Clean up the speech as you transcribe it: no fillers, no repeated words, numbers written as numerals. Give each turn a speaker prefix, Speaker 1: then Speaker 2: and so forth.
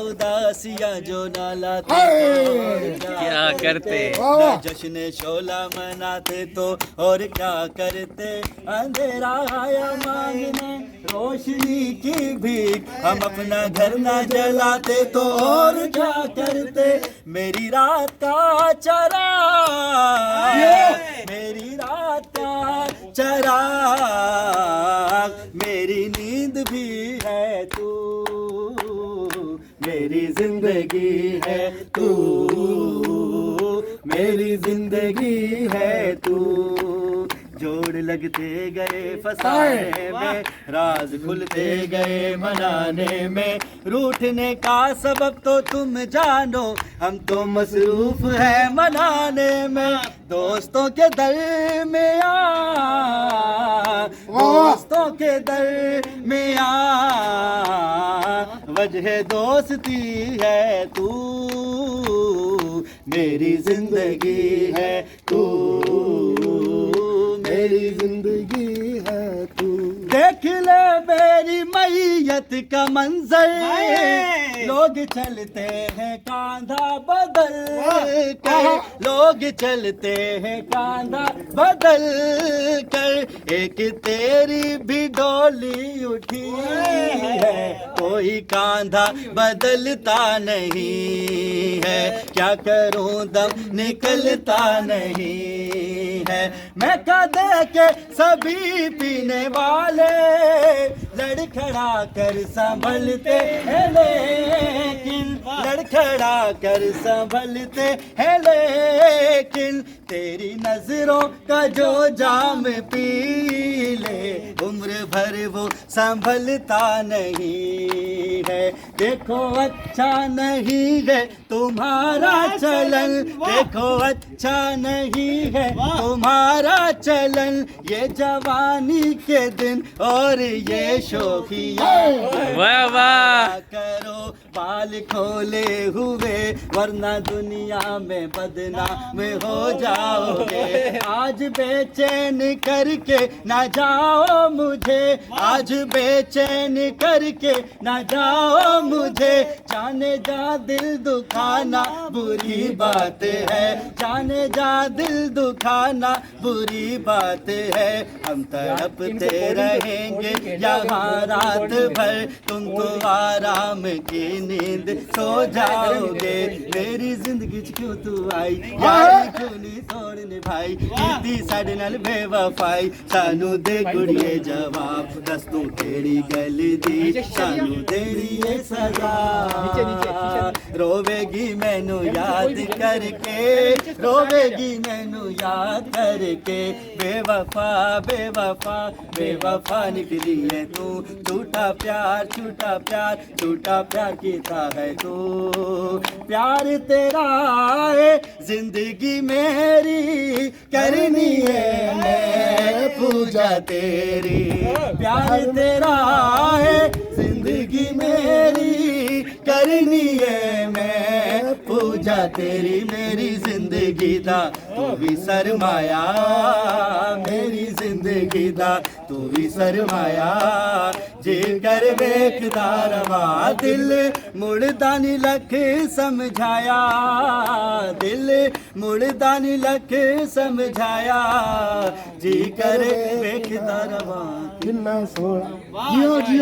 Speaker 1: उदासियां जो ना लाते तो और
Speaker 2: क्या करते
Speaker 1: न जश्न शोला मनाते तो और क्या करते अंधेरा आया मांगने रोशनी की भीख हम अपना घर ना जलाते तो और क्या करते मेरी रात का चराग मेरी रात का चराग मेरी नींद भी है तू मेरी जिंदगी है तू मेरी जिंदगी है तू जोड़ लगते गए फसाने में राज खुलते गए मनाने में रूठने का सबब तो तुम जानो हम तो मसरूफ है मनाने में दोस्तों के दरमियां दोस्तों के दरमियां वजह दोस्ती है तू मेरी जिंदगी है तू मेरी जिंदगी है तू देख ले मेरी मैयत का मंजर लोग चलते हैं कांधा बदल कर लोग चलते हैं कांधा बदल कर एक तेरी भी डोली उठी है कोई कांधा बदलता नहीं है क्या करूं दम निकलता नहीं है मैं दे के सभी पीने वाले लड़खड़ा कर संभलते हैं लेकिन लड़खड़ा कर संभलते हैं लेकिन तेरी नजरों का जो जाम पी ले उम्र भर वो संभलता नहीं है देखो अच्छा नहीं है तुम्हारा चलन देखो अच्छा नहीं है तुम्हारा चलन ये जवानी के दिन और ये शोखिया
Speaker 2: वाह वाह
Speaker 1: करो बाल खोले हुए वरना दुनिया में बदनाम हो जाओगे आज बेचैन करके ना जाओ मुझे आज बेचैन करके ना जाओ मुझे जाने जा दिल दुखाना बुरी बात है जाने जा दिल दुखाना बुरी बात है हम तड़पते रहेंगे यहाँ रात भर तुम तो आराम की नींद सो जाओगे मेरी जिंदगी च क्यों तू आई यार क्यों नहीं तोड़ने भाई दी साढ़े नाल बेवफाई सानू दे कुड़िए जवाब दस तू केड़ी गल दी सानू तेरी ये सजा रोवेगी मैनू याद करके रोवेगी मैनू याद करके बेवफा बेवफा बेवफा निकली है तू झूठा प्यार झूठा प्यार कीता है तू प्यार तेरा है जिंदगी मेरी करनी है मैं पूजा तेरी प्यार तेरा है जिंदगी मेरी करनी है मैं पूजा तेरी मेरी जिंदगी दा तू भी सरमाया मेरी जिंदगी दा तू भी सरमाया जे कर वेखदा रवा दिल मुड़दा नी लख समझाया दिल मुड़दा नी लख समझाया जी कर वेखदा रवा
Speaker 3: किन्ना सोहना जियो जियो